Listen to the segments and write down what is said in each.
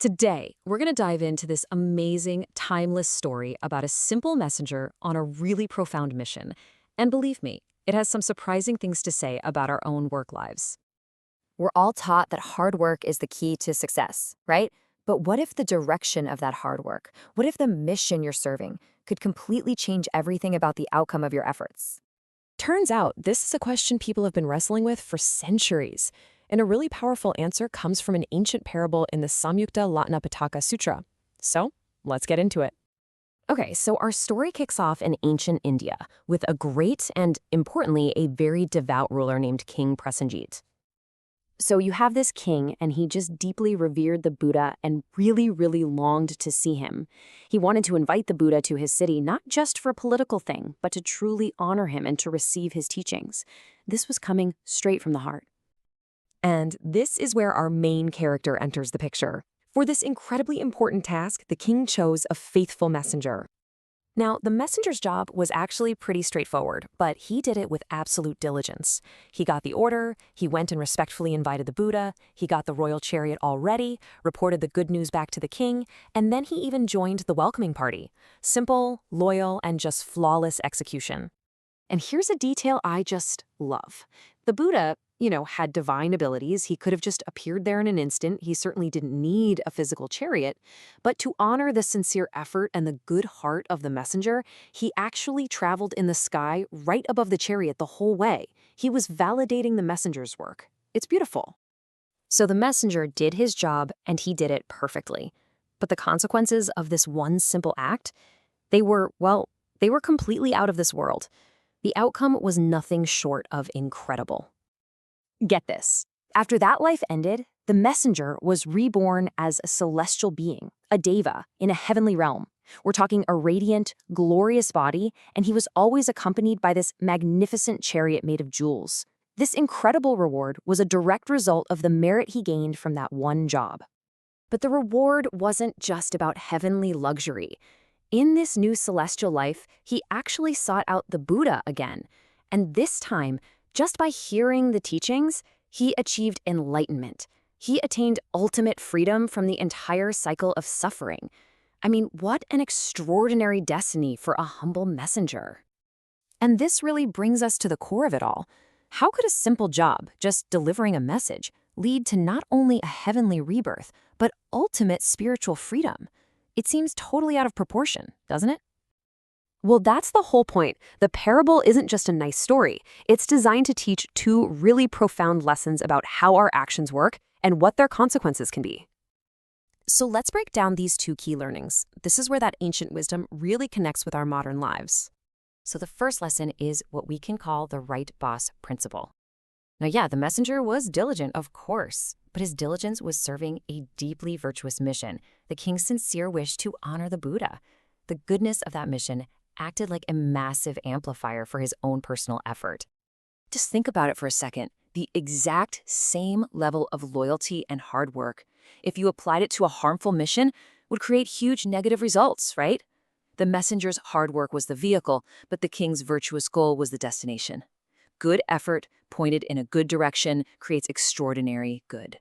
Today, we're going to dive into this amazing, timeless story about a simple messenger on a really profound mission. And believe me, it has some surprising things to say about our own work lives. We're all taught that hard work is the key to success, right? But what if the direction of that hard work, what if the mission you're serving could completely change everything about the outcome of your efforts? Turns out this is a question people have been wrestling with for centuries, and a really powerful answer comes from an ancient parable in the Samyukta Latnapitaka Sutra. So, let's get into it. Okay, so our story kicks off in ancient India with a great and, importantly, a very devout ruler named King Prasenjit. So you have this king, and he just deeply revered the Buddha and really, really longed to see him. He wanted to invite the Buddha to his city, not just for a political thing, but to truly honor him and to receive his teachings. This was coming straight from the heart. And this is where our main character enters the picture. For this incredibly important task, the king chose a faithful messenger. Now, the messenger's job was actually pretty straightforward, but he did it with absolute diligence. He got the order, he went and respectfully invited the Buddha, he got the royal chariot all ready, reported the good news back to the king, and then he even joined the welcoming party. Simple, loyal, and just flawless execution. And here's a detail I just love. The Buddha, had divine abilities. He could have just appeared there in an instant. He certainly didn't need a physical chariot. But to honor the sincere effort and the good heart of the messenger, he actually traveled in the sky right above the chariot the whole way. He was validating the messenger's work. It's beautiful. So the messenger did his job, and he did it perfectly. But the consequences of this one simple act, they were completely out of this world. The outcome was nothing short of incredible. Get this. After that life ended, the messenger was reborn as a celestial being, a deva, in a heavenly realm. We're talking a radiant, glorious body, and he was always accompanied by this magnificent chariot made of jewels. This incredible reward was a direct result of the merit he gained from that one job. But the reward wasn't just about heavenly luxury. In this new celestial life, he actually sought out the Buddha again. And this time, just by hearing the teachings, he achieved enlightenment. He attained ultimate freedom from the entire cycle of suffering. I mean, what an extraordinary destiny for a humble messenger. And this really brings us to the core of it all. How could a simple job, just delivering a message, lead to not only a heavenly rebirth, but ultimate spiritual freedom? It seems totally out of proportion, doesn't it? Well, that's the whole point. The parable isn't just a nice story. It's designed to teach two really profound lessons about how our actions work and what their consequences can be. So let's break down these two key learnings. This is where that ancient wisdom really connects with our modern lives. So the first lesson is what we can call the right boss principle. Now, yeah, the messenger was diligent, of course, but his diligence was serving a deeply virtuous mission, the king's sincere wish to honor the Buddha. The goodness of that mission acted like a massive amplifier for his own personal effort. Just think about it for a second. The exact same level of loyalty and hard work, if you applied it to a harmful mission, would create huge negative results, right? The messenger's hard work was the vehicle, but the king's virtuous goal was the destination. Good effort, pointed in a good direction, creates extraordinary good.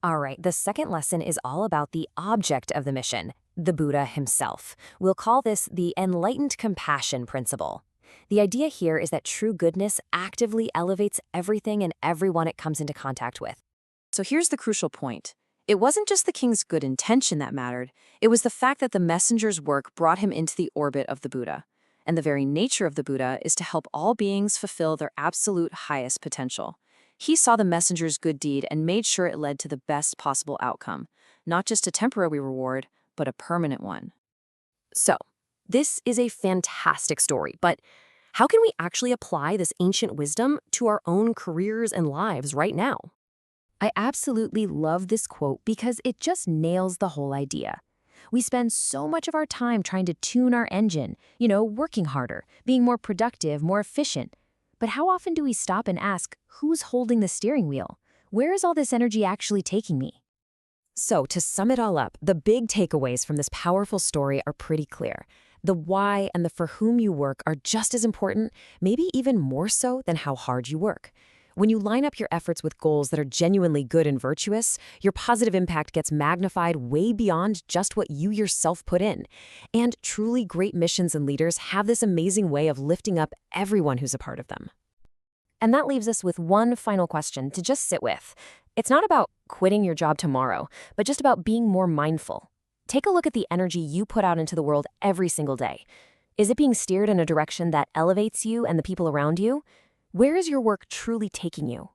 All right, the second lesson is all about the object of the mission, the Buddha himself. We'll call this the enlightened compassion principle. The idea here is that true goodness actively elevates everything and everyone it comes into contact with. So here's the crucial point. It wasn't just the king's good intention that mattered. It was the fact that the messenger's work brought him into the orbit of the Buddha. And the very nature of the Buddha is to help all beings fulfill their absolute highest potential. He saw the messenger's good deed and made sure it led to the best possible outcome, not just a temporary reward, but a permanent one. So, this is a fantastic story, but how can we actually apply this ancient wisdom to our own careers and lives right now? I absolutely love this quote because it just nails the whole idea. We spend so much of our time trying to tune our engine, working harder, being more productive, more efficient. But how often do we stop and ask, who's holding the steering wheel? Where is all this energy actually taking me? So, to sum it all up, the big takeaways from this powerful story are pretty clear. The why and the for whom you work are just as important, maybe even more so than how hard you work. When you line up your efforts with goals that are genuinely good and virtuous, your positive impact gets magnified way beyond just what you yourself put in. And truly great missions and leaders have this amazing way of lifting up everyone who's a part of them. And that leaves us with one final question to just sit with. It's not about quitting your job tomorrow, but just about being more mindful. Take a look at the energy you put out into the world every single day. Is it being steered in a direction that elevates you and the people around you? Where is your work truly taking you?